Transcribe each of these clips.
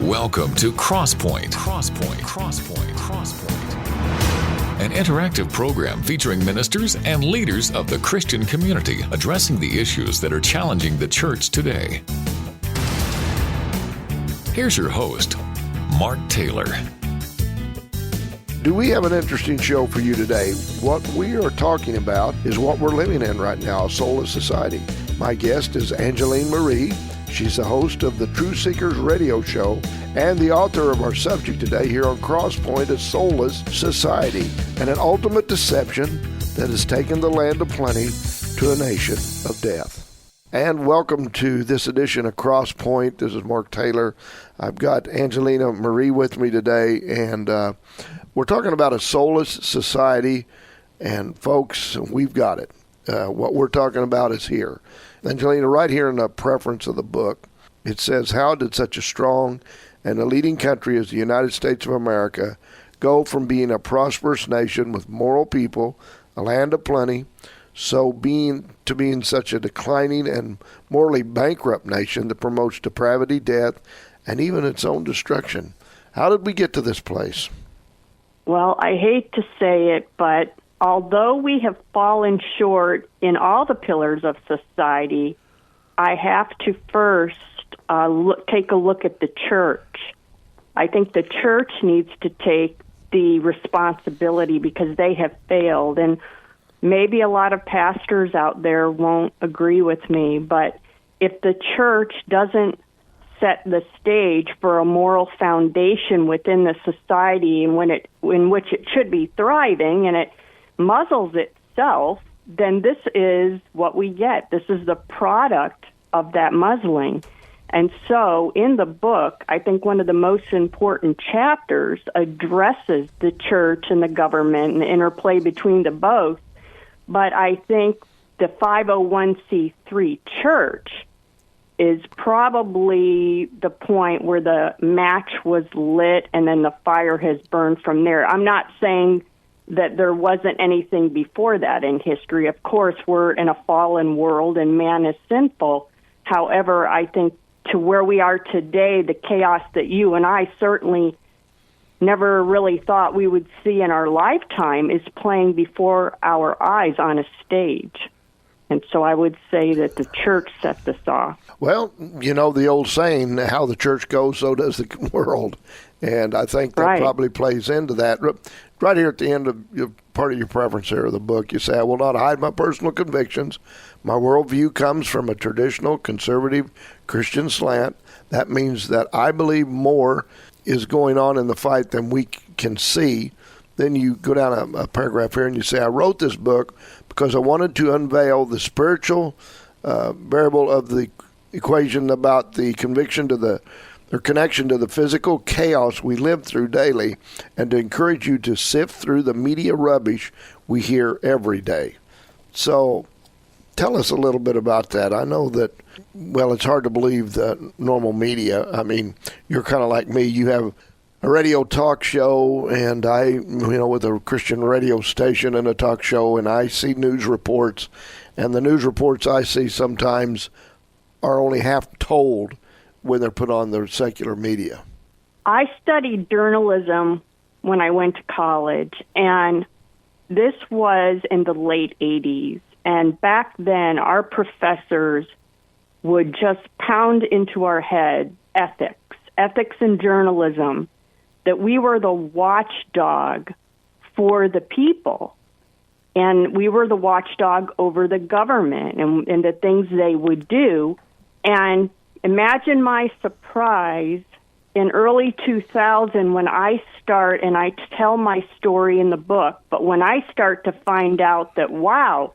Welcome to Crosspoint. An interactive program featuring ministers and leaders of the Christian community addressing the issues that are challenging the church today. Here's your host, Mark Taylor. Do we have an interesting show for you today? What we are talking about is what we're living in right now, a soulless society. My guest is Angeline Marie. She's the host of the True Seekers radio show and the author of our subject today here on Crosspoint, a soulless society, and an ultimate deception that has taken the land of plenty to a nation of death. And welcome to this edition of Crosspoint. This is Mark Taylor. I've got Angeline Marie with me today, and we're talking about a soulless society, and folks, we've got it. What we're talking about is here. Angelina, right here in the preface of the book, it says, how did such a strong and a leading country as the United States of America go from being a prosperous nation with moral people, a land of plenty, to being such a declining and morally bankrupt nation that promotes depravity, death, and even its own destruction? How did we get to this place? Well, I hate to say it, but although we have fallen short in all the pillars of society, I have to first take a look at the church. I think the church needs to take the responsibility because they have failed. And maybe a lot of pastors out there won't agree with me, but if the church doesn't set the stage for a moral foundation within the society in which it should be thriving, and it muzzles itself, then this is what we get. This is the product of that muzzling. And so in the book, I think one of the most important chapters addresses the church and the government and the interplay between the both. But I think the 501c3 church is probably the point where the match was lit and then the fire has burned from there. I'm not saying that there wasn't anything before that in history. Of course, we're in a fallen world and man is sinful. However, I think to where we are today, the chaos that you and I certainly never really thought we would see in our lifetime is playing before our eyes on a stage. And so I would say that the church set this off. Well, you know the old saying, how the church goes, so does the world. And I think that probably plays into that. Right here at the end of part of your preference here of the book, you say, I will not hide my personal convictions. My worldview comes from a traditional, conservative Christian slant. That means that I believe more is going on in the fight than we can see. Then you go down a paragraph here and you say, I wrote this book because I wanted to unveil the spiritual variable of the equation about the connection to the physical chaos we live through daily, and to encourage you to sift through the media rubbish we hear every day. So tell us a little bit about that. I know that, well, it's hard to believe the normal media. I mean, you're kind of like me. You have a radio talk show, and with a Christian radio station and a talk show, and I see news reports, and the news reports I see sometimes are only half told when they're put on the secular media. I studied journalism when I went to college, and this was in the late 80s. And back then, our professors would just pound into our head ethics in journalism, that we were the watchdog for the people. And we were the watchdog over the government and the things they would do. And imagine my surprise in early 2000 when I start, and I tell my story in the book, but when I start to find out that, wow,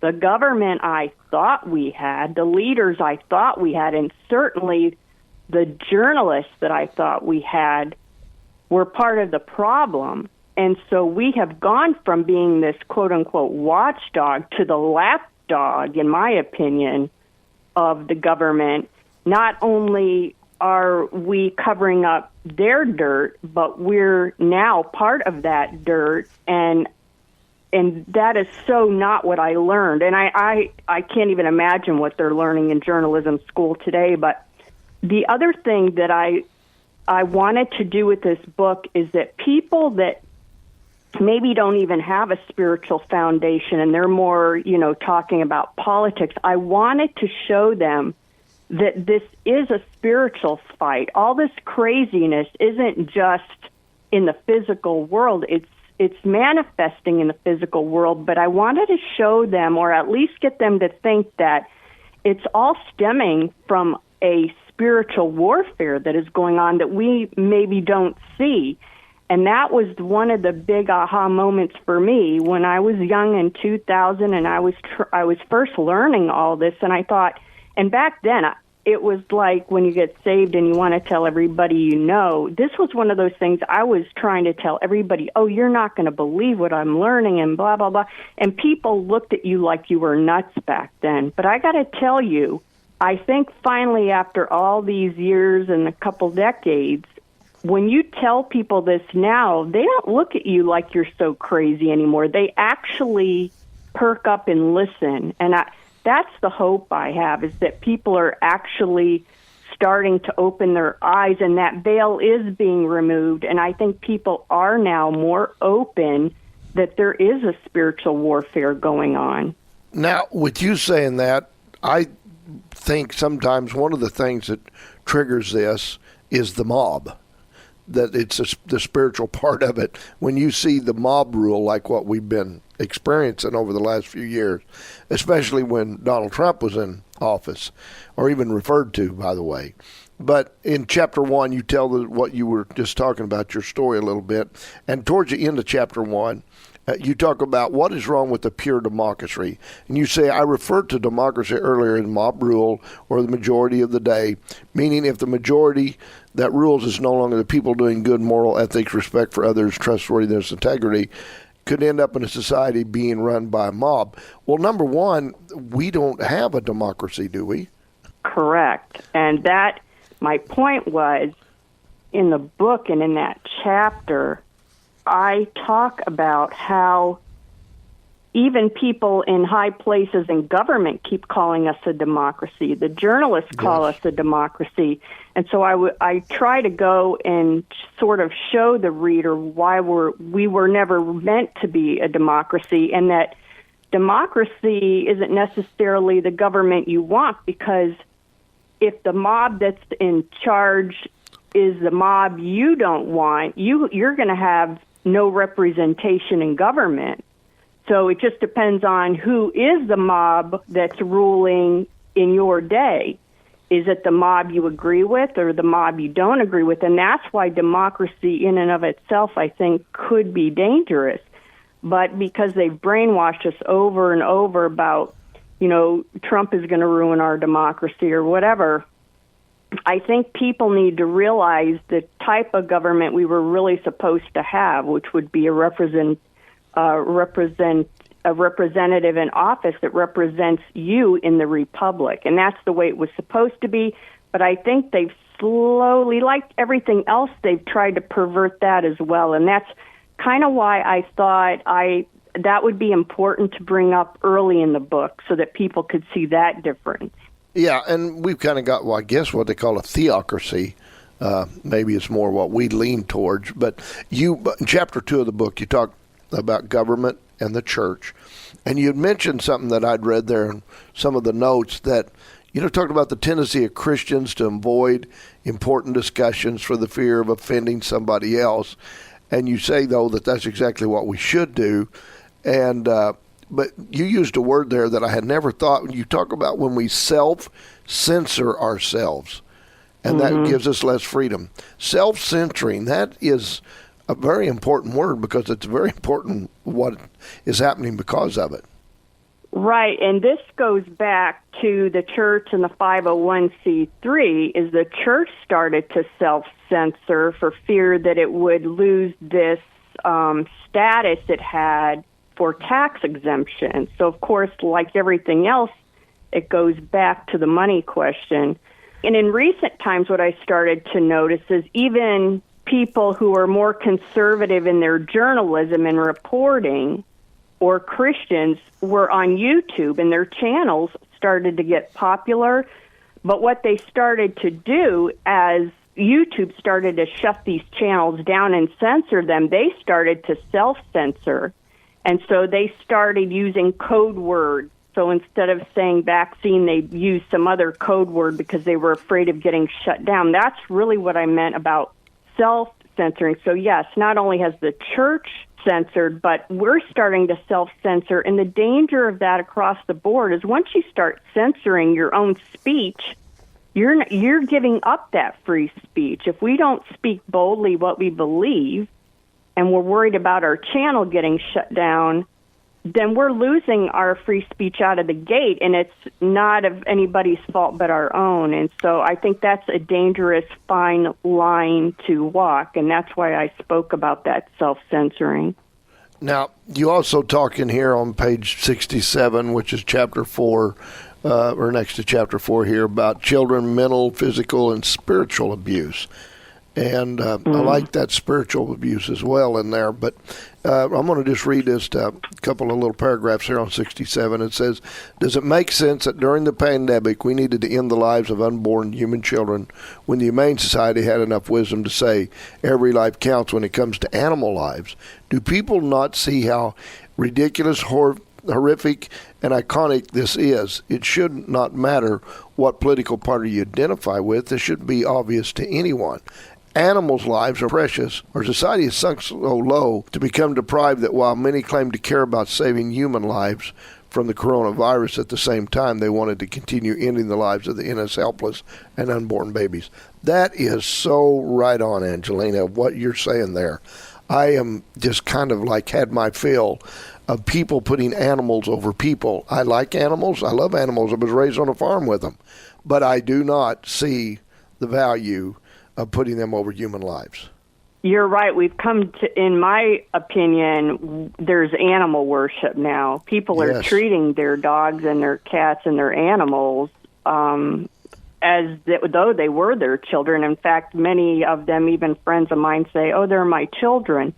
the government I thought we had, the leaders I thought we had, and certainly the journalists that I thought we had were part of the problem. And so we have gone from being this quote-unquote watchdog to the lapdog, in my opinion, of the government. Not only are we covering up their dirt, but we're now part of that dirt, and that is so not what I learned. And I can't even imagine what they're learning in journalism school today. But the other thing that I I wanted to do with this book is that people that maybe don't even have a spiritual foundation and they're more, talking about politics, I wanted to show them that this is a spiritual fight. All this craziness isn't just in the physical world. It's manifesting in the physical world, but I wanted to show them, or at least get them to think that it's all stemming from a spiritual warfare that is going on that we maybe don't see. And that was one of the big aha moments for me when I was young in 2000, and I was first learning all this, and I thought, and back then it was like when you get saved and you want to tell everybody you know. This was one of those things I was trying to tell everybody, oh, you're not going to believe what I'm learning, and blah, blah, blah. And people looked at you like you were nuts back then. But I got to tell you, I think finally after all these years and a couple decades, when you tell people this now, they don't look at you like you're so crazy anymore. They actually perk up and listen. And that's the hope I have, is that people are actually starting to open their eyes, and that veil is being removed. And I think people are now more open that there is a spiritual warfare going on. Now, with you saying that, I think sometimes one of the things that triggers this is the mob. That it's the spiritual part of it. When you see the mob rule like what we've been experiencing over the last few years, especially when Donald Trump was in office, or even referred to, by the way. But in chapter 1, you tell what you were just talking about, your story a little bit. And towards the end of chapter 1, you talk about what is wrong with the pure democracy. And you say, I referred to democracy earlier as mob rule, or the majority of the day, meaning if the majority that rules is no longer the people doing good moral ethics, respect for others, trustworthiness, integrity, could end up in a society being run by a mob. Well, number one, we don't have a democracy, do we? Correct. And that, my point was, in the book and in that chapter, I talk about how even people in high places in government keep calling us a democracy. The journalists call us a democracy. And so I try to go and sort of show the reader why we were never meant to be a democracy, and that democracy isn't necessarily the government you want, because if the mob that's in charge is the mob you don't want, you're going to have no representation in government. So it just depends on who is the mob that's ruling in your day. Is it the mob you agree with or the mob you don't agree with? And that's why democracy in and of itself, I think, could be dangerous. But because they've brainwashed us over and over about, Trump is going to ruin our democracy or whatever, I think people need to realize the type of government we were really supposed to have, which would be a representative in office that represents you in the republic. And that's the way it was supposed to be. But I think they've slowly, like everything else, they've tried to pervert that as well. And that's kind of why I thought that would be important to bring up early in the book so that people could see that difference. Yeah, and we've kind of got, I guess what they call a theocracy. Maybe it's more what we lean towards. But in chapter 2 of the book, you talk about government and the church. And you had mentioned something that I'd read there in some of the notes that, talked about the tendency of Christians to avoid important discussions for the fear of offending somebody else. And you say, though, that that's exactly what we should do. And but you used a word there that I had never thought. When you talk about when we self-censor ourselves, and that gives us less freedom. Self-censoring, that is a very important word, because it's very important what is happening because of it. Right, and this goes back to the church and the 501c3, is the church started to self-censor for fear that it would lose this status it had for tax exemption. So, of course, like everything else, it goes back to the money question. And in recent times, what I started to notice is even people who are more conservative in their journalism and reporting, or Christians, were on YouTube, and their channels started to get popular. But what they started to do as YouTube started to shut these channels down and censor them, they started to self-censor. And so they started using code words. So instead of saying vaccine, they used some other code word because they were afraid of getting shut down. That's really what I meant about self-censoring. So yes, not only has the church censored, but we're starting to self-censor. And the danger of that across the board is once you start censoring your own speech, you're giving up that free speech. If we don't speak boldly what we believe, and we're worried about our channel getting shut down, then we're losing our free speech out of the gate, and it's not of anybody's fault but our own. And so I think that's a dangerous, fine line to walk, and that's why I spoke about that self-censoring. Now, you also talk in here on page 67, which is chapter 4, or next to chapter 4 here, about children, mental, physical, and spiritual abuse. And I like that spiritual abuse as well in there. But I'm going to just read just a couple of little paragraphs here on 67. It says, does it make sense that during the pandemic we needed to end the lives of unborn human children when the Humane Society had enough wisdom to say every life counts when it comes to animal lives? Do people not see how ridiculous, horrific, and iconic this is? It should not matter what political party you identify with. This should be obvious to anyone. Animals' lives are precious. Our society has sunk so low to become deprived that while many claim to care about saving human lives from the coronavirus, at the same time they wanted to continue ending the lives of the innocent, helpless, and unborn babies. That is so right on, Angelina, what you're saying there. I am just kind of like had my fill of people putting animals over people. I like animals. I love animals. I was raised on a farm with them. But I do not see the value of putting them over human lives. You're right. We've come to, in my opinion, there's animal worship now. People are treating their dogs and their cats and their animals as though they were their children. In fact, many of them, even friends of mine, say, oh, they're my children.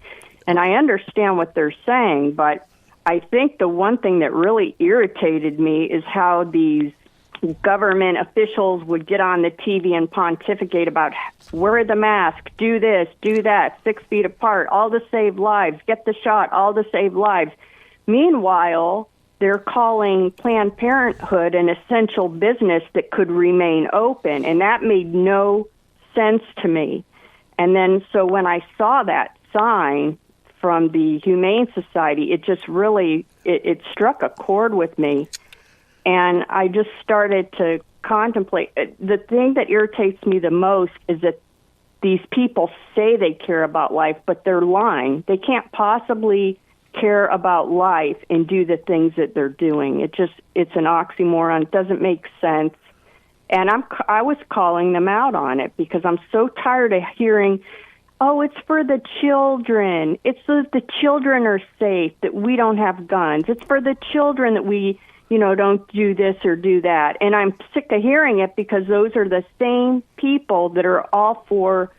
And I understand what they're saying, but I think the one thing that really irritated me is how these government officials would get on the TV and pontificate about wear the mask, do this, do that, 6 feet apart, all to save lives, get the shot, all to save lives. Meanwhile, they're calling Planned Parenthood an essential business that could remain open, and that made no sense to me. And then so when I saw that sign from the Humane Society, it just really, it struck a chord with me. And I just started to contemplate. The thing that irritates me the most is that these people say they care about life, but they're lying. They can't possibly care about life and do the things that they're doing. It's an oxymoron. It doesn't make sense. And I was calling them out on it because I'm so tired of hearing, oh, it's for the children. It's so that the children are safe, that we don't have guns. It's for the children that we don't do this or do that. And I'm sick of hearing it because those are the same people that are all for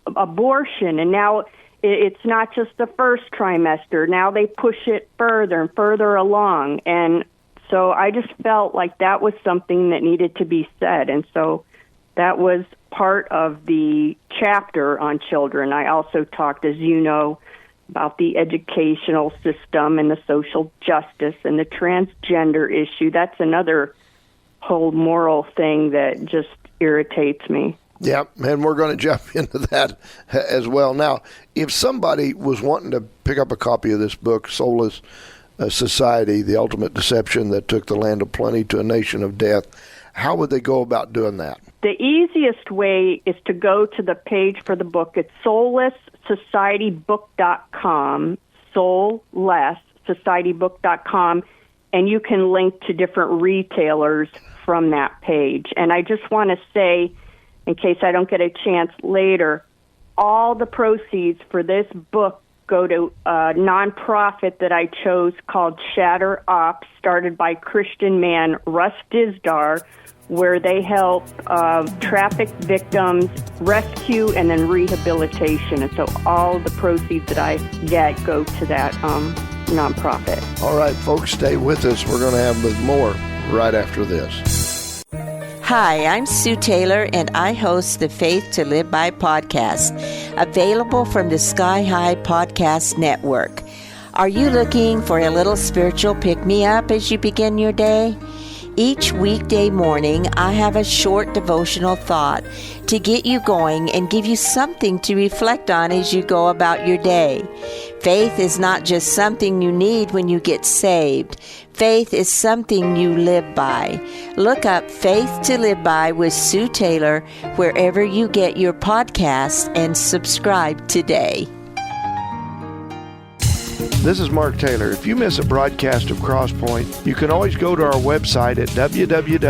abortion. And now it's not just the first trimester. Now they push it further and further along. And so I just felt like that was something that needed to be said. And so that was part of the chapter on children. I also talked, as you know, about the educational system and the social justice and the transgender issue. That's another whole moral thing that just irritates me. Yeah, and we're going to jump into that as well. Now, if somebody was wanting to pick up a copy of this book, Soulless Society, The Ultimate Deception That Took the Land of Plenty to a Nation of Death, how would they go about doing that? The easiest way is to go to the page for the book. It's soullesssociety.book.com, soullesssociety.book.com, and you can link to different retailers from that page. And I just want to say, in case I don't get a chance later, all the proceeds for this book go to a nonprofit that I chose called Shatter Ops, started by Christian man Russ Dizdar, where they help trafficked victims, rescue, and then rehabilitation. And so all the proceeds that I get go to that nonprofit. All right, folks, stay with us. We're going to have more right after this. Hi, I'm Sue Taylor, and I host the Faith to Live By podcast, available from the Sky High Podcast Network. Are you looking for a little spiritual pick-me-up as you begin your day? Each weekday morning, I have a short devotional thought to get you going and give you something to reflect on as you go about your day. Faith is not just something you need when you get saved. Faith is something you live by. Look up Faith to Live By with Sue Taylor wherever you get your podcasts and subscribe today. This is Mark Taylor. If you miss a broadcast of Crosspoint, you can always go to our website at www.kneo.org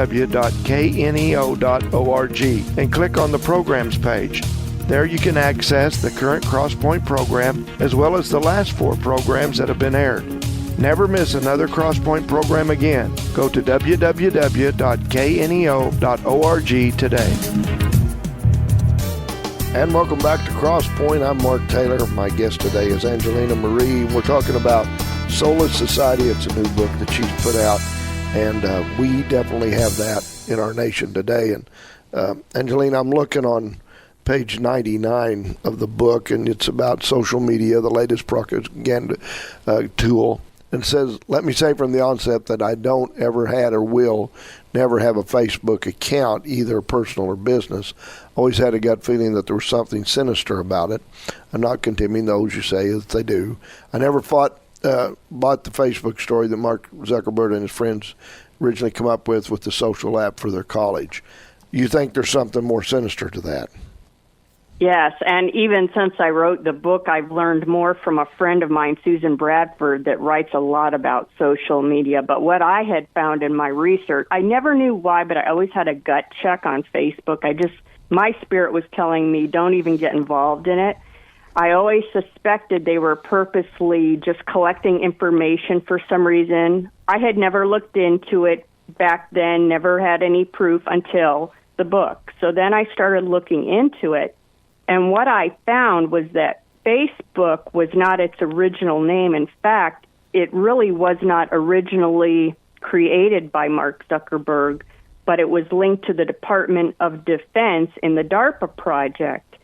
and click on the programs page. There you can access the current Crosspoint program as well as the last 4 programs that have been aired. Never miss another Crosspoint program again. Go to www.kneo.org today. And welcome back to Crosspoint. I'm Mark Taylor. My guest today is Angeline Marie. We're talking about Soulless Society. It's a new book that she's put out, and we definitely have that in our nation today. And Angeline, I'm looking on page 99 of the book, and it's about social media, the latest propaganda tool. And it says, let me say from the onset that I don't ever had or will never have a Facebook account, either personal or business. Always had a gut feeling that there was something sinister about it. I'm not condemning those you say that they do. I never bought the Facebook story that Mark Zuckerberg and his friends originally come up with the social app for their college. You think there's something more sinister to that? Yes, and even since I wrote the book, I've learned more from a friend of mine, Susan Bradford, that writes a lot about social media. But what I had found in my research, I never knew why, but I always had a gut check on Facebook. My spirit was telling me, don't even get involved in it. I always suspected they were purposely just collecting information for some reason. I had never looked into it back then, never had any proof until the book. So then I started looking into it. And what I found was that Facebook was not its original name. In fact, it really was not originally created by Mark Zuckerberg, but it was linked to the Department of Defense in the DARPA project.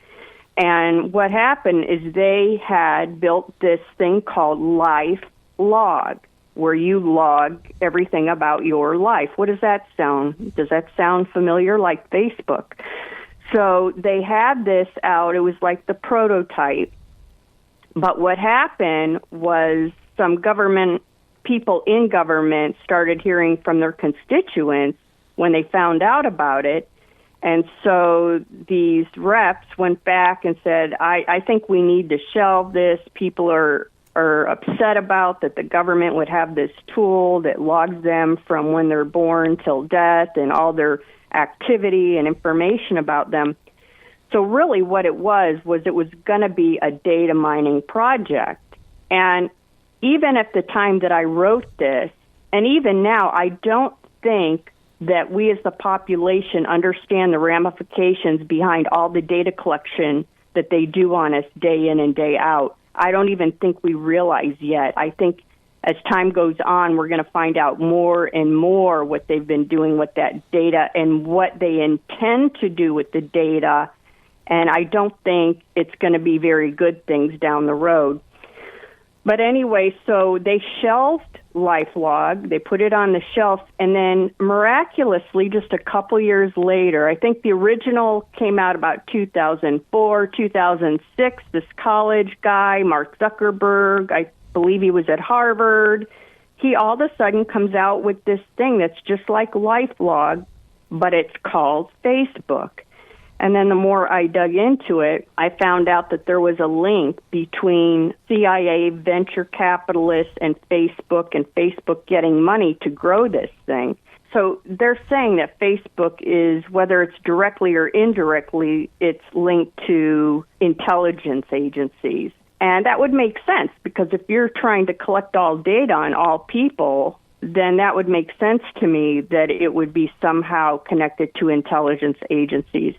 And what happened is they had built this thing called Life Log, where you log everything about your life. What does that sound? Does that sound familiar? Like Facebook. So they had this out. It was like the prototype. But what happened was some people in government started hearing from their constituents when they found out about it. And so these reps went back and said, I think we need to shelve this. People are upset about that the government would have this tool that logs them from when they're born till death and all their activity and information about them. So really what it was it was going to be a data mining project. And even at the time that I wrote this, and even now, I don't think that we as the population understand the ramifications behind all the data collection that they do on us day in and day out. I don't even think we realize yet. I think as time goes on, we're going to find out more and more what they've been doing with that data and what they intend to do with the data. And I don't think it's going to be very good things down the road. But anyway, so they shelved LifeLog. They put it on the shelf. And then miraculously, just a couple years later, I think the original came out about 2004, 2006, this college guy, Mark Zuckerberg, I believe he was at Harvard. He all of a sudden comes out with this thing that's just like LifeLog, but it's called Facebook. And then the more I dug into it, I found out that there was a link between CIA venture capitalists and Facebook getting money to grow this thing. So they're saying that Facebook is, whether it's directly or indirectly, it's linked to intelligence agencies. And that would make sense, because if you're trying to collect all data on all people, then that would make sense to me that it would be somehow connected to intelligence agencies.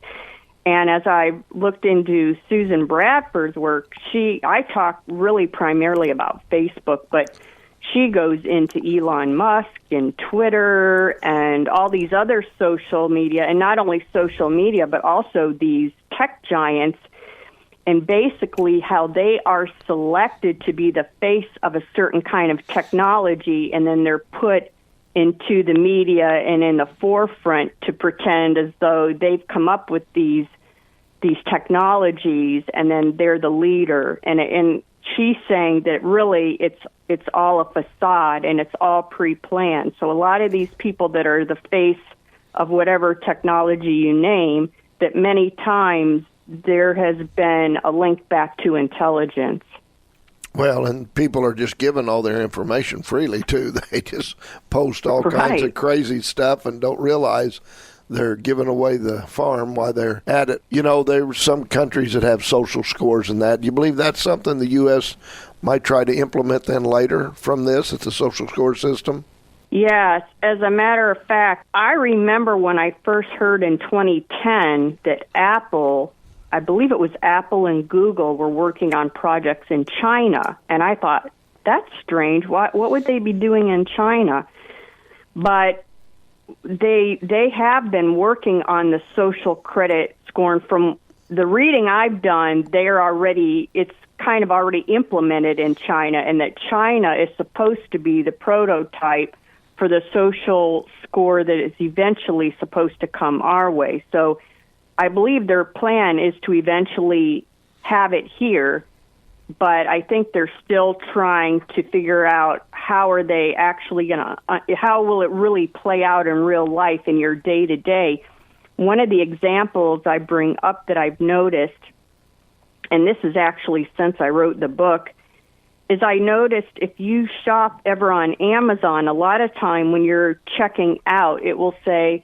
And as I looked into Susan Bradford's work, I talk really primarily about Facebook, but she goes into Elon Musk and Twitter and all these other social media, and not only social media, but also these tech giants, and basically how they are selected to be the face of a certain kind of technology, and then they're put into the media and in the forefront to pretend as though they've come up with these technologies, and then they're the leader. And she's saying that really it's all a facade and it's all pre-planned. So a lot of these people that are the face of whatever technology you name, that many times there has been a link back to intelligence. Well, and people are just giving all their information freely, too. They just post all kinds of crazy stuff and don't realize they're giving away the farm while they're at it. You know, there are some countries that have social scores and that. Do you believe that's something the U.S. might try to implement then later from this? It's a social score system? Yes. As a matter of fact, I remember when I first heard in 2010 that Apple, I believe it was Apple and Google, were working on projects in China. And I thought, that's strange. What would they be doing in China? But they have been working on the social credit score. And from the reading I've done, it's kind of already implemented in China, and that China is supposed to be the prototype for the social score that is eventually supposed to come our way. So I believe their plan is to eventually have it here, but I think they're still trying to figure out how are they actually going to, how will it really play out in real life in your day-to-day. One of the examples I bring up that I've noticed, and this is actually since I wrote the book, is I noticed if you shop ever on Amazon, a lot of time when you're checking out, it will say,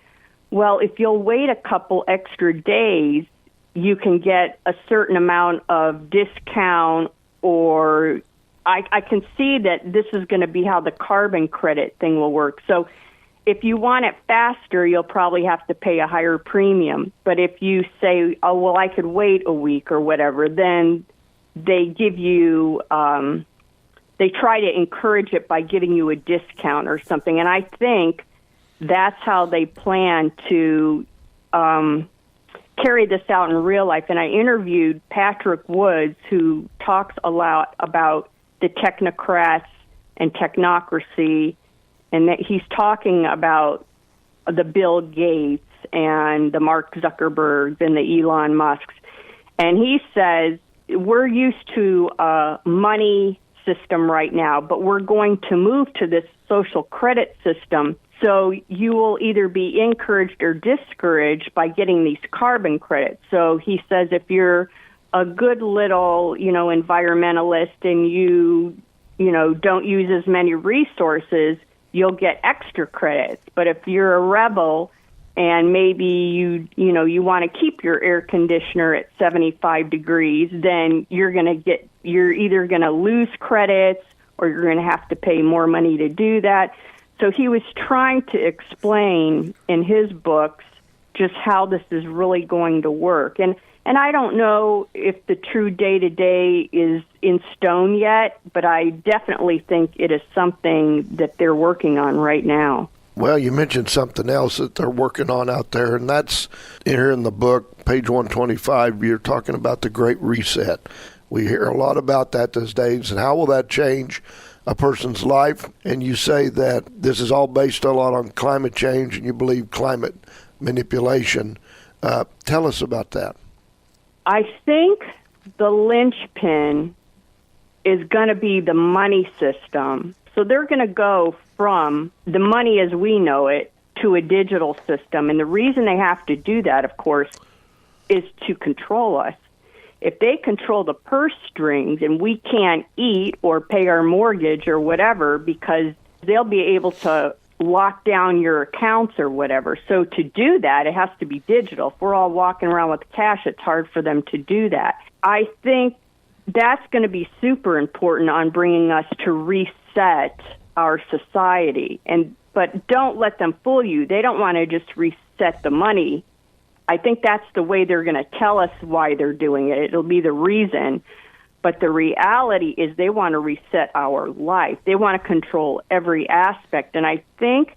well, if you'll wait a couple extra days, you can get a certain amount of discount, or I can see that this is going to be how the carbon credit thing will work. So if you want it faster, you'll probably have to pay a higher premium. But if you say, oh, well, I could wait a week or whatever, then they give you, they try to encourage it by giving you a discount or something. And I think that's how they plan to carry this out in real life. And I interviewed Patrick Woods, who talks a lot about the technocrats and technocracy, and that he's talking about the Bill Gates and the Mark Zuckerbergs and the Elon Musks. And he says, we're used to a money system right now, but we're going to move to this social credit system. So you will either be encouraged or discouraged by getting these carbon credits. So he says if you're a good little, environmentalist and you don't use as many resources, you'll get extra credits. But if you're a rebel and maybe you want to keep your air conditioner at 75 degrees, then you're either going to lose credits or you're going to have to pay more money to do that. So he was trying to explain in his books just how this is really going to work. And I don't know if the true day-to-day is in stone yet, but I definitely think it is something that they're working on right now. Well, you mentioned something else that they're working on out there, and that's here in the book, page 125, you're talking about the Great Reset. We hear a lot about that these days, and how will that change a person's life? And you say that this is all based a lot on climate change, and you believe climate manipulation. Tell us about that. I think the linchpin is going to be the money system. So they're going to go from the money as we know it to a digital system. And the reason they have to do that, of course, is to control us. If they control the purse strings and we can't eat or pay our mortgage or whatever, because they'll be able to lock down your accounts or whatever. So to do that, it has to be digital. If we're all walking around with cash, it's hard for them to do that. I think that's going to be super important on bringing us to reset our society. But don't let them fool you. They don't want to just reset the money. I think that's the way they're going to tell us why they're doing it. It'll be the reason. But the reality is they want to reset our life. They want to control every aspect. And I think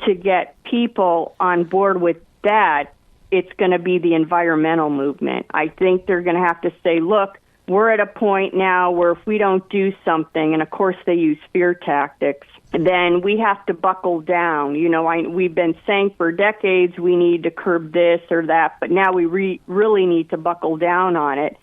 to get people on board with that, it's going to be the environmental movement. I think they're going to have to say, look, we're at a point now where if we don't do something, and of course they use fear tactics, then we have to buckle down. You know, we've been saying for decades we need to curb this or that, but now we really need to buckle down on it.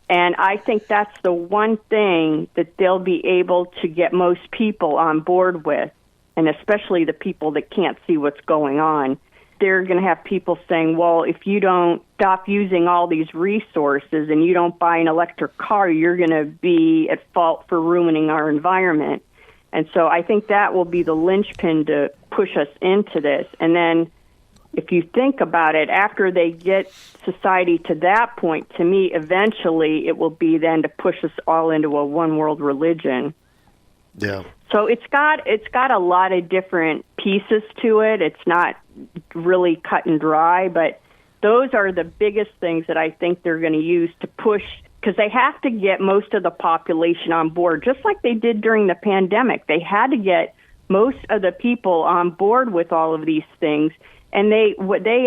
And I think that's the one thing that they'll be able to get most people on board with, and especially the people that can't see what's going on. They're going to have people saying, well, if you don't stop using all these resources and you don't buy an electric car, you're going to be at fault for ruining our environment. And so I think that will be the linchpin to push us into this. And then if you think about it, after they get society to that point, to me, eventually it will be then to push us all into a one-world religion. Yeah. So it's got a lot of different pieces to it. It's not really cut and dry, but those are the biggest things that I think they're going to use to push, because they have to get most of the population on board, just like they did during the pandemic. They had to get most of the people on board with all of these things. And they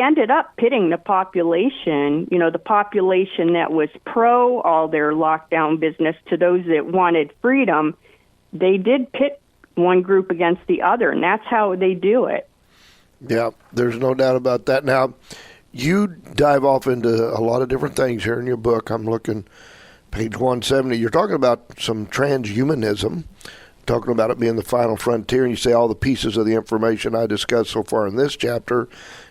ended up pitting the population, you know, the population that was pro all their lockdown business to those that wanted freedom. They did pit one group against the other, and that's how they do it. Yeah, there's no doubt about that. Now, you dive off into a lot of different things here in your book. I'm looking page 170. You're talking about some transhumanism, talking about it being the final frontier, and you say all the pieces of the information I discussed so far in this chapter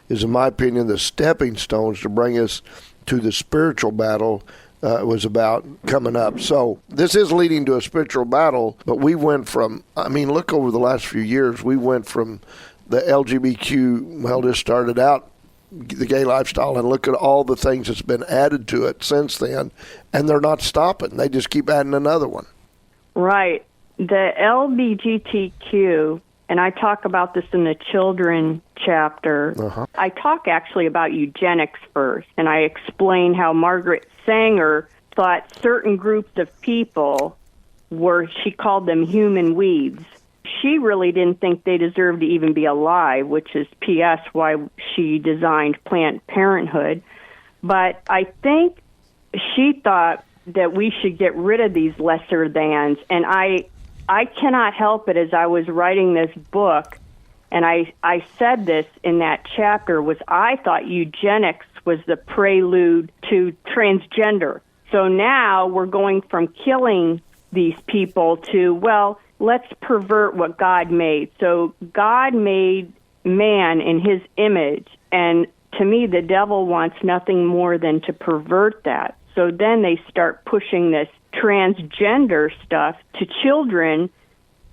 is, in my opinion, the stepping stones to bring us to the spiritual battle was about coming up. So this is leading to a spiritual battle, but we went from, I mean, look over the last few years, we went from the LGBTQ, well, just started out the gay lifestyle, and look at all the things that's been added to it since then, and they're not stopping. They just keep adding another one. Right. The LGBTQ, and I talk about this in the children chapter, I talk actually about eugenics first, and I explain how Margaret Sanger thought certain groups of people were, she called them human weeds. She really didn't think they deserved to even be alive, which is P.S. why she designed Planned Parenthood. But I think she thought that we should get rid of these lesser thans, and I cannot help it as I was writing this book, and I said this in that chapter, was I thought eugenics was the prelude to transgender. So now we're going from killing these people to, well, let's pervert what God made. So God made man in his image, and to me the devil wants nothing more than to pervert that. So then they start pushing this transgender stuff to children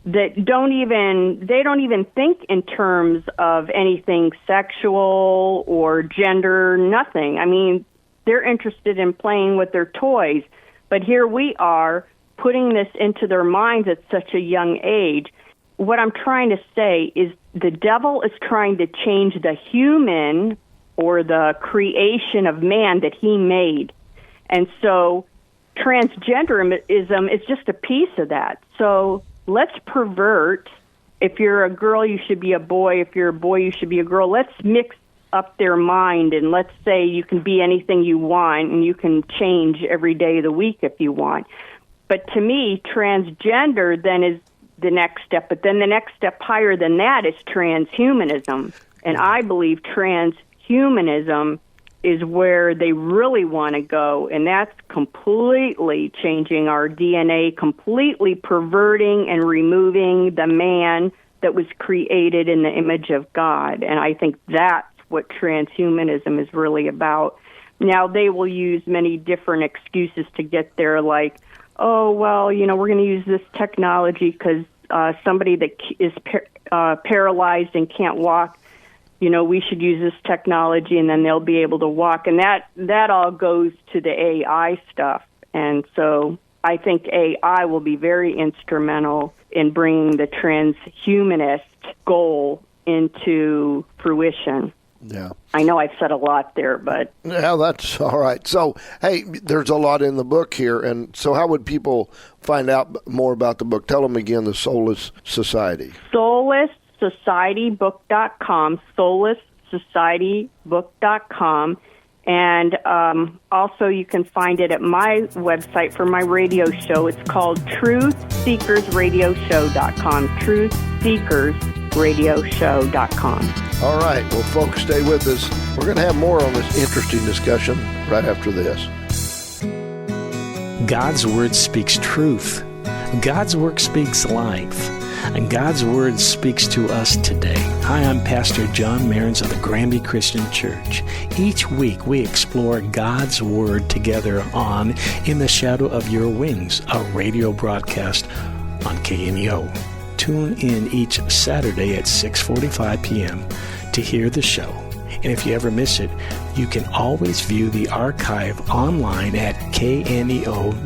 that don't even think in terms of anything sexual or gender, nothing. I mean, they're interested in playing with their toys. But here we are putting this into their minds at such a young age. What I'm trying to say is the devil is trying to change the human or the creation of man that he made. And so transgenderism is just a piece of that. So let's pervert. If you're a girl, you should be a boy. If you're a boy, you should be a girl. Let's mix up their mind, and let's say you can be anything you want, and you can change every day of the week if you want. But to me, transgender then is the next step. But then the next step higher than that is transhumanism. And I believe transhumanism is where they really want to go, and that's completely changing our DNA, completely perverting and removing the man that was created in the image of God. And I think that's what transhumanism is really about. Now, they will use many different excuses to get there, like, oh, well, you know, we're going to use this technology because somebody that is paralyzed and can't walk, you know, we should use this technology and then they'll be able to walk. And that all goes to the AI stuff. And so I think AI will be very instrumental in bringing the transhumanist goal into fruition. Yeah. I know I've said a lot there, but... Yeah, that's all right. So, hey, there's a lot in the book here. And so how would people find out more about the book? Tell them again, The Soulless Society. SoullessSocietyBook.com, SoullessSocietyBook.com. And also you can find it at my website for my radio show. It's called TruthSeekersRadioshow.com, TruthSeekersRadioshow.com. All right. Well, folks, stay with us. We're going to have more on this interesting discussion right after this. God's Word speaks truth. God's Word speaks life. And God's Word speaks to us today. Hi, I'm Pastor John Mehrens of the Granby Christian Church. Each week we explore God's Word together on In the Shadow of Your Wings, a radio broadcast on KNEO. Tune in each Saturday at 6:45 p.m. to hear the show. And if you ever miss it, you can always view the archive online at kneo.org.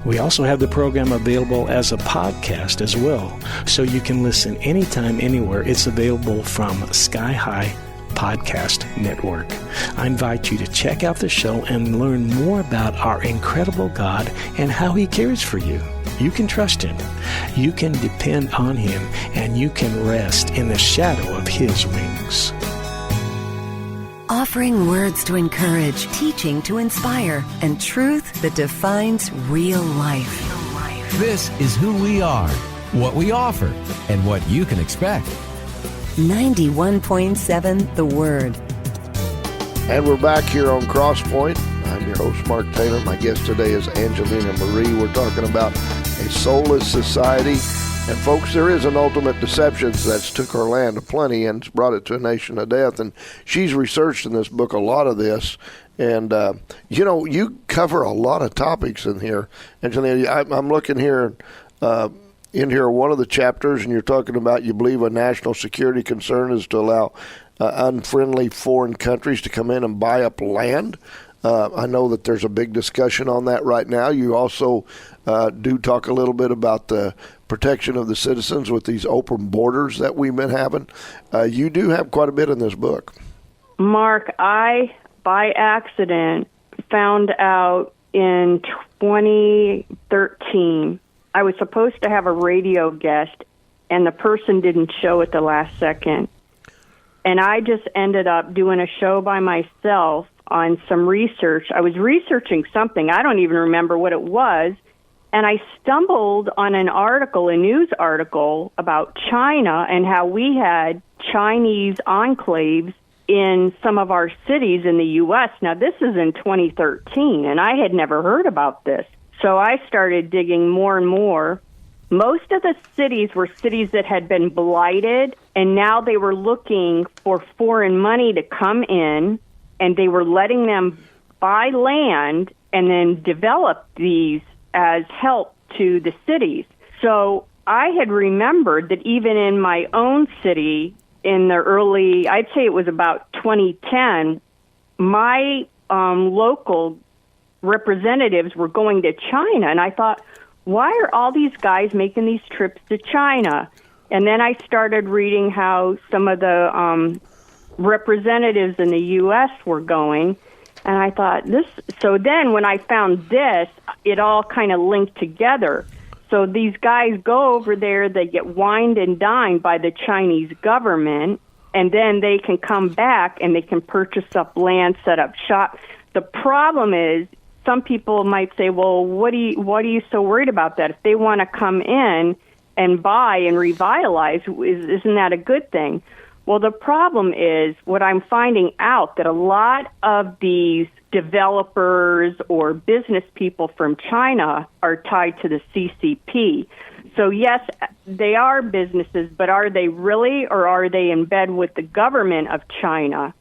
We also have the program available as a podcast as well, so you can listen anytime, anywhere. It's available from Sky High Podcast Network. I invite you to check out the show and learn more about our incredible God and how He cares for you. You can trust Him, you can depend on Him, and you can rest in the shadow of His wings. Offering words to encourage, teaching to inspire, and truth that defines real life. This is who we are, what we offer, and what you can expect. 91.7 The Word. And we're back here on Crosspoint. I'm your host, Mark Taylor. My guest today is Angeline Marie. We're talking about a soulless society. And folks, there is an ultimate deception that's took our land of plenty and brought it to a nation of death. And she's researched in this book a lot of this. And, you cover a lot of topics in here. Angeline, I'm looking here, in here, one of the chapters, and you're talking about you believe a national security concern is to allow unfriendly foreign countries to come in and buy up land. I know that there's a big discussion on that right now. You also do talk a little bit about the protection of the citizens with these open borders that we've been having. You do have quite a bit in this book. Mark, I, by accident, found out in 2013, I was supposed to have a radio guest, and the person didn't show at the last second. And I just ended up doing a show by myself on some research. I was researching something. I don't even remember what it was. And I stumbled on an article, a news article about China and how we had Chinese enclaves in some of our cities in the U.S. Now, this is in 2013, and I had never heard about this. So I started digging more and more. Most of the cities were cities that had been blighted, and now they were looking for foreign money to come in, and they were letting them buy land and then develop these as help to the cities. So I had remembered that even in my own city, in the early, I'd say it was about 2010, my local representatives were going to China, and I thought, why are all these guys making these trips to China? And then I started reading how some of the representatives in the U.S. were going, and I thought, so then when I found this, it all kind of linked together. So these guys go over there, they get wined and dined by the Chinese government, and then they can come back and they can purchase up land, set up shop. The problem is, some people might say, well, what are you so worried about that? If they want to come in and buy and revitalize, isn't that a good thing? Well, the problem is what I'm finding out that a lot of these developers or business people from China are tied to the CCP. So, yes, they are businesses, but are they really, or are they in bed with the government of China?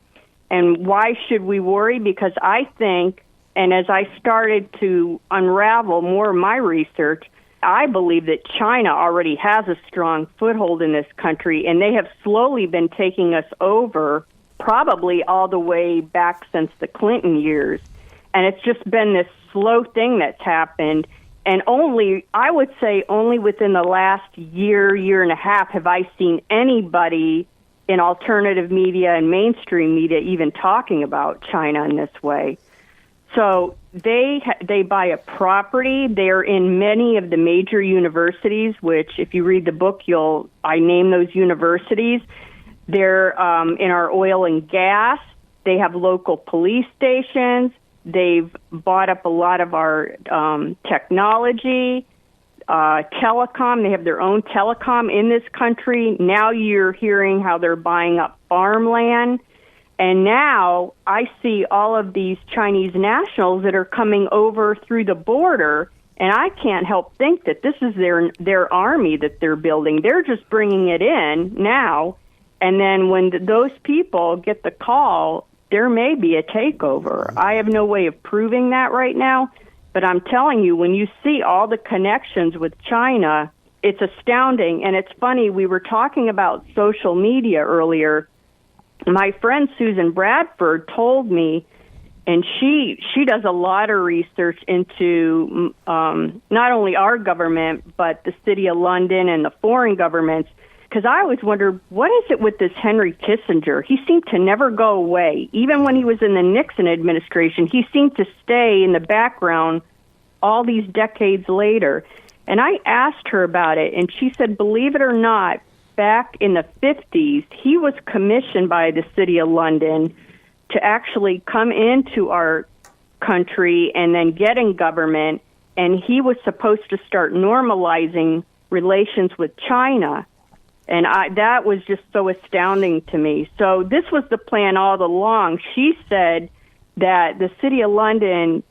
And why should we worry? Because I think, and as I started to unravel more of my research, I believe that China already has a strong foothold in this country, and they have slowly been taking us over, probably all the way back since the Clinton years. And it's just been this slow thing that's happened. And I would say only within the last year and a half have I seen anybody in alternative media and mainstream media even talking about China in this way. So they buy a property. They're in many of the major universities, which if you read the book, I name those universities. They're in our oil and gas. They have local police stations. They've bought up a lot of our technology, telecom. They have their own telecom in this country. Now you're hearing how they're buying up farmland. And now I see all of these Chinese nationals that are coming over through the border, and I can't help think that this is their army that they're building. They're just bringing it in now, and then when those people get the call, there may be a takeover. I have no way of proving that right now, but I'm telling you, when you see all the connections with China, it's astounding. And it's funny, we were talking about social media earlier. My friend Susan Bradford told me, and she does a lot of research into not only our government, but the City of London and the foreign governments, because I always wondered, what is it with this Henry Kissinger? He seemed to never go away. Even when he was in the Nixon administration, he seemed to stay in the background all these decades later. And I asked her about it, and she said, believe it or not, back in the 50s, he was commissioned by the City of London to actually come into our country and then get in government, and he was supposed to start normalizing relations with China. And that was just so astounding to me. So this was the plan all along. She said that the City of London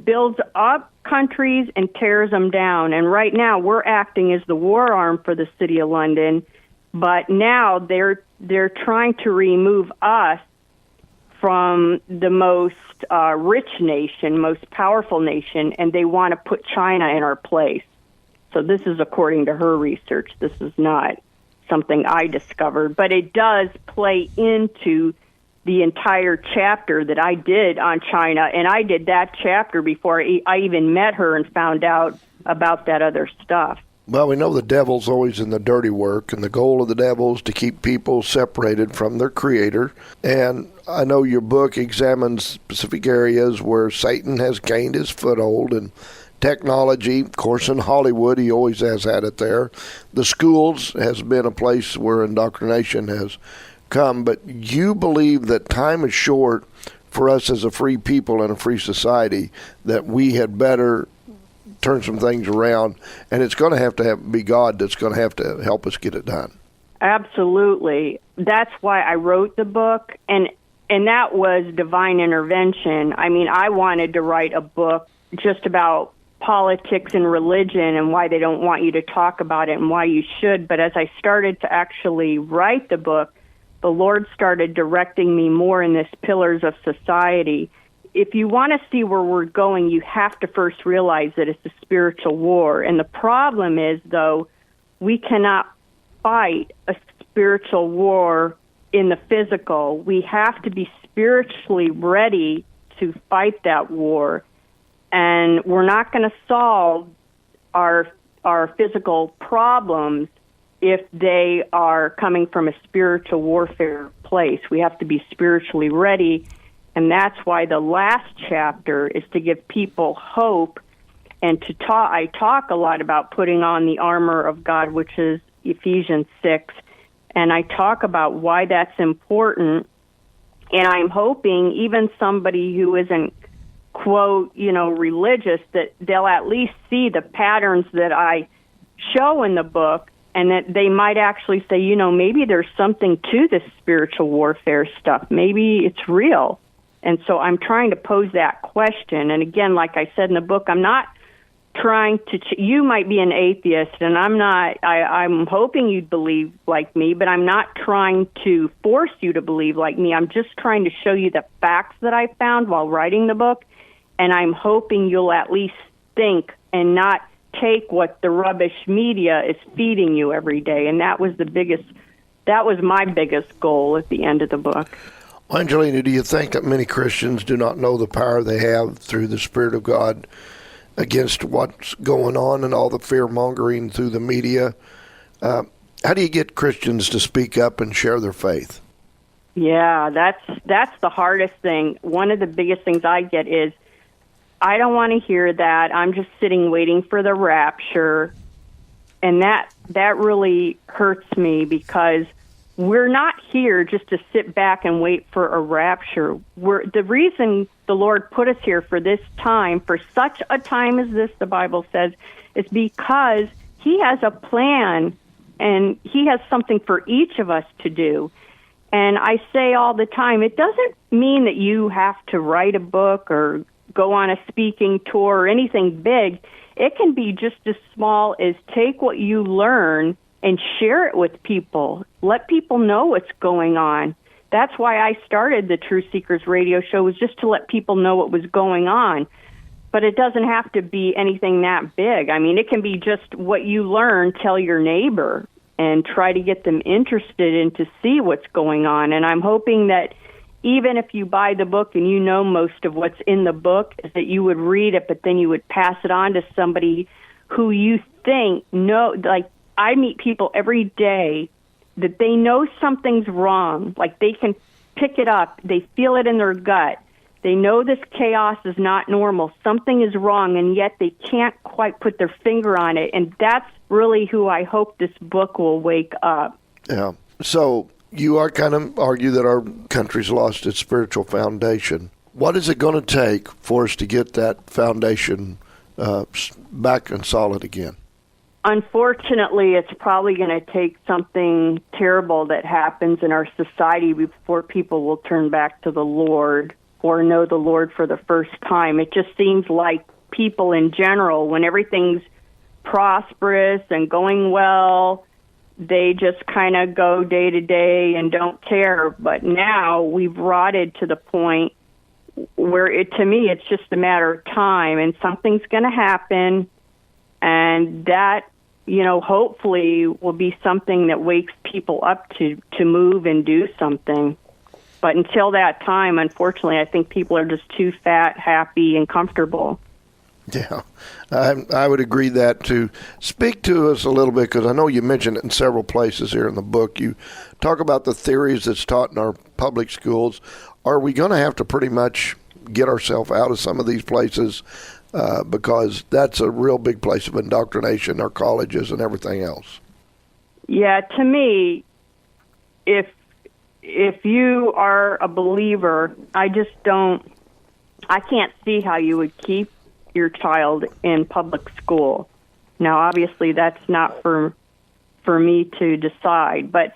builds up countries and tears them down. And right now we're acting as the war arm for the City of London, but now they're trying to remove us from the most rich nation, most powerful nation, and they want to put China in our place. So this is according to her research. This is not something I discovered, but it does play into the entire chapter that I did on China, and I did that chapter before I even met her and found out about that other stuff. Well, we know the devil's always in the dirty work, and the goal of the devil is to keep people separated from their creator. And I know your book examines specific areas where Satan has gained his foothold, and technology, of course, in Hollywood, he always has had it there. The schools has been a place where indoctrination has come, but you believe that time is short for us as a free people and a free society, that we had better turn some things around, and it's going to have be God that's going to have to help us get it done. Absolutely. That's why I wrote the book, and that was divine intervention. I mean, I wanted to write a book just about politics and religion and why they don't want you to talk about it and why you should, but as I started to actually write the book, the Lord started directing me more in this pillars of society. If you want to see where we're going, you have to first realize that it's a spiritual war. And the problem is, though, we cannot fight a spiritual war in the physical. We have to be spiritually ready to fight that war. And we're not going to solve our physical problems if they are coming from a spiritual warfare place. We have to be spiritually ready. And that's why the last chapter is to give people hope and to talk. I talk a lot about putting on the armor of God, which is Ephesians 6. And I talk about why that's important. And I'm hoping even somebody who isn't, quote, religious, that they'll at least see the patterns that I show in the book, and that they might actually say, maybe there's something to this spiritual warfare stuff. Maybe it's real. And so I'm trying to pose that question. And again, like I said in the book, I'm not trying to, you might be an atheist, and I'm not, I'm hoping you'd believe like me, but I'm not trying to force you to believe like me. I'm just trying to show you the facts that I found while writing the book, and I'm hoping you'll at least think and not take what the rubbish media is feeding you every day. And that was my biggest goal at the end of the book. Angelina, do you think that many Christians do not know the power they have through the Spirit of God against what's going on and all the fear-mongering through the media? How do you get Christians to speak up and share their faith? Yeah, that's the hardest thing. One of the biggest things I get is, I don't want to hear that. I'm just sitting waiting for the rapture. And that really hurts me, because we're not here just to sit back and wait for a rapture. The reason the Lord put us here for this time, for such a time as this, the Bible says, is because He has a plan, and He has something for each of us to do. And I say all the time, it doesn't mean that you have to write a book or go on a speaking tour or anything big. It can be just as small as take what you learn and share it with people. Let people know what's going on. That's why I started the True Seekers radio show, was just to let people know what was going on. But it doesn't have to be anything that big. I mean, it can be just what you learn, tell your neighbor, and try to get them interested in to see what's going on. And I'm hoping that even if you buy the book and you know most of what's in the book, is that you would read it, but then you would pass it on to somebody who you think know. Like, I meet people every day that they know something's wrong. Like, they can pick it up. They feel it in their gut. They know this chaos is not normal. Something is wrong, and yet they can't quite put their finger on it. And that's really who I hope this book will wake up. Yeah. So you are kind of argue that our country's lost its spiritual foundation. What is it going to take for us to get that foundation back and solid again? Unfortunately, it's probably going to take something terrible that happens in our society before people will turn back to the Lord or know the Lord for the first time. It just seems like people in general, when everything's prosperous and going well, they just kind of go day to day and don't care. But now we've rotted to the point where, to me, it's just a matter of time, and something's going to happen, and that, hopefully will be something that wakes people up to move and do something. But until that time, unfortunately, I think people are just too fat, happy, and comfortable. Yeah, I would agree that too. Speak to us a little bit, because I know you mentioned it in several places here in the book. You talk about the theories that's taught in our public schools. Are we going to have to pretty much get ourselves out of some of these places, because that's a real big place of indoctrination, our colleges and everything else? Yeah, to me, if you are a believer, I can't see how you would keep your child in public school. Now, obviously, that's not for me to decide, but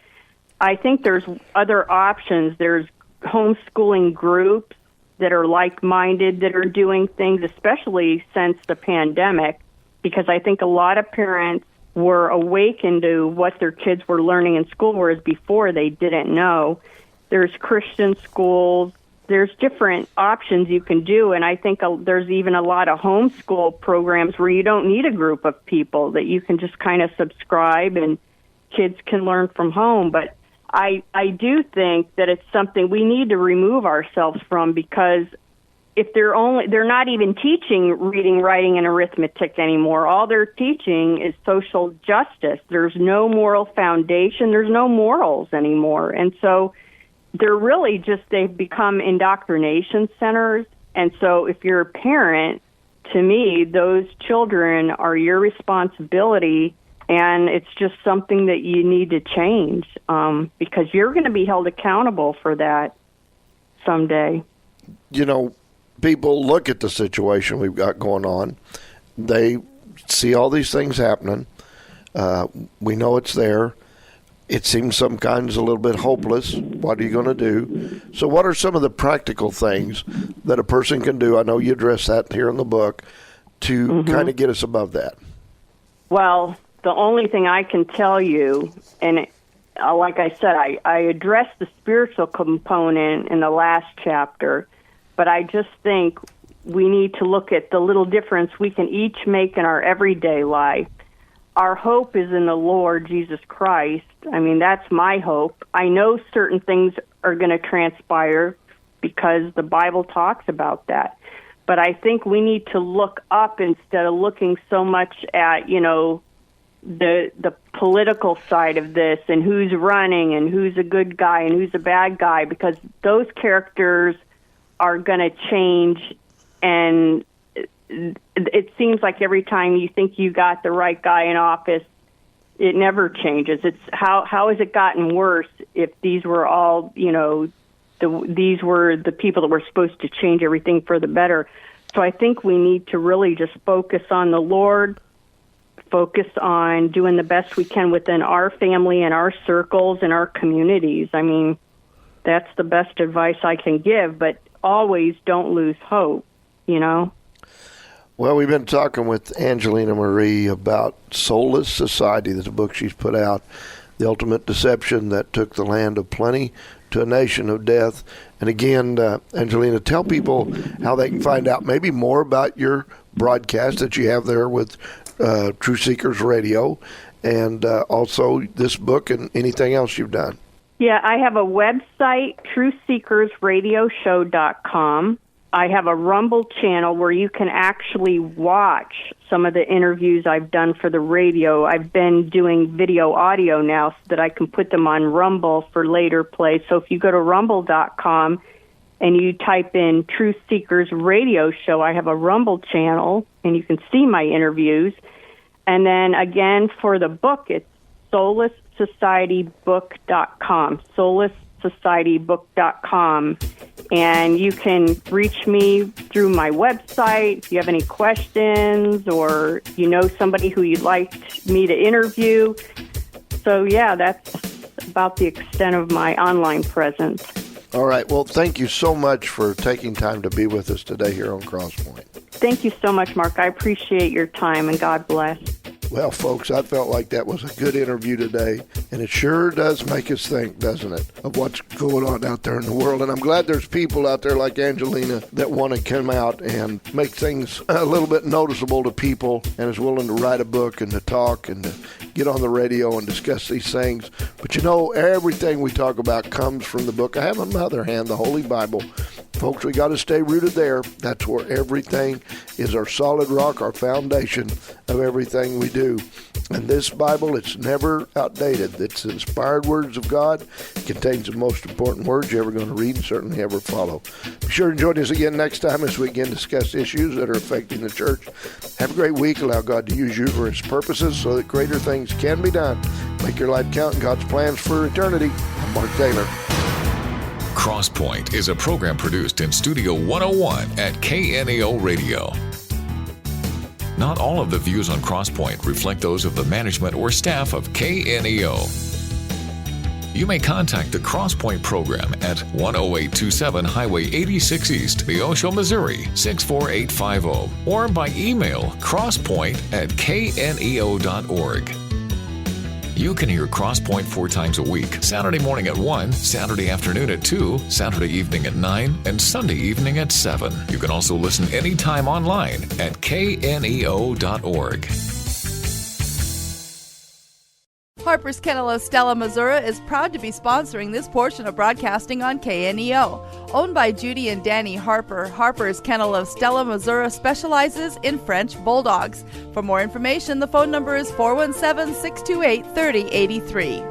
I think there's other options. There's homeschooling groups that are like-minded, that are doing things, especially since the pandemic, because I think a lot of parents were awakened to what their kids were learning in school, whereas before they didn't know. There's Christian schools. There's different options you can do, and I think there's even a lot of homeschool programs where you don't need a group of people, that you can just kind of subscribe and kids can learn from home. But I do think that it's something we need to remove ourselves from, because if they're not even teaching reading, writing, and arithmetic anymore. All they're teaching is social justice. There's no moral foundation. There's no morals anymore. And so they've become indoctrination centers. And so if you're a parent, to me, those children are your responsibility, and it's just something that you need to change, because you're going to be held accountable for that someday. People look at the situation we've got going on. They see all these things happening. We know it's there. It seems sometimes a little bit hopeless. What are you going to do? So what are some of the practical things that a person can do? I know you address that here in the book, to kind of get us above that. Well, the only thing I can tell you, and like I said, I addressed the spiritual component in the last chapter, but I just think we need to look at the little difference we can each make in our everyday life. Our hope is in the Lord Jesus Christ. I mean, that's my hope. I know certain things are going to transpire because the Bible talks about that. But I think we need to look up instead of looking so much at, the political side of this and who's running and who's a good guy and who's a bad guy, because those characters are going to change, and it seems like every time you think you got the right guy in office, it never changes. It's how has it gotten worse if these were all, these were the people that were supposed to change everything for the better. So I think we need to really just focus on the Lord, focus on doing the best we can within our family and our circles and our communities. I mean, that's the best advice I can give, but always don't lose hope, Well, we've been talking with Angeline Marie about Soulless Society. That's a book she's put out, The Ultimate Deception That Took the Land of Plenty to a Nation of Death. And again, Angelina, tell people how they can find out maybe more about your broadcast that you have there with True Seekers Radio, and also this book and anything else you've done. Yeah, I have a website, trueseekersradioshow.com. I have a Rumble channel where you can actually watch some of the interviews I've done for the radio. I've been doing video audio now so that I can put them on Rumble for later play. So if you go to rumble.com and you type in True Seekers Radio Show, I have a Rumble channel, and you can see my interviews. And then again, for the book, it's SoullessSocietyBook.com, SoullessSocietyBook.com. And you can reach me through my website if you have any questions, or somebody who you'd like me to interview. So, yeah, that's about the extent of my online presence. All right. Well, thank you so much for taking time to be with us today here on Crosspoint. Thank you so much, Mark. I appreciate your time, and God bless. Well, folks, I felt like that was a good interview today, and it sure does make us think, doesn't it, of what's going on out there in the world. And I'm glad there's people out there like Angelina that want to come out and make things a little bit noticeable to people, and is willing to write a book and to talk and to get on the radio and discuss these things. But everything we talk about comes from the book I have on the other hand, the Holy Bible. Folks, we got to stay rooted there. That's where everything is, our solid rock, our foundation of everything we do. And this Bible, it's never outdated. It's the inspired words of God. It contains the most important words you're ever going to read and certainly ever follow. Be sure to join us again next time as we again discuss issues that are affecting the church. Have a great week. Allow God to use you for His purposes so that greater things can be done. Make your life count in God's plans for eternity. I'm Mark Taylor. Crosspoint is a program produced in Studio 101 at KNEO Radio. Not all of the views on Crosspoint reflect those of the management or staff of KNEO. You may contact the Crosspoint program at 10827 Highway 86 East, Neosho, Missouri 64850, or by email crosspoint@kneo.org. You can hear Crosspoint 4 times a week, Saturday morning at 1, Saturday afternoon at 2, Saturday evening at 9, and Sunday evening at 7. You can also listen anytime online at kneo.org. Harper's Kennel of Stella, Missouri is proud to be sponsoring this portion of broadcasting on KNEO. Owned by Judy and Danny Harper, Harper's Kennel of Stella, Missouri specializes in French Bulldogs. For more information, the phone number is 417-628-3083.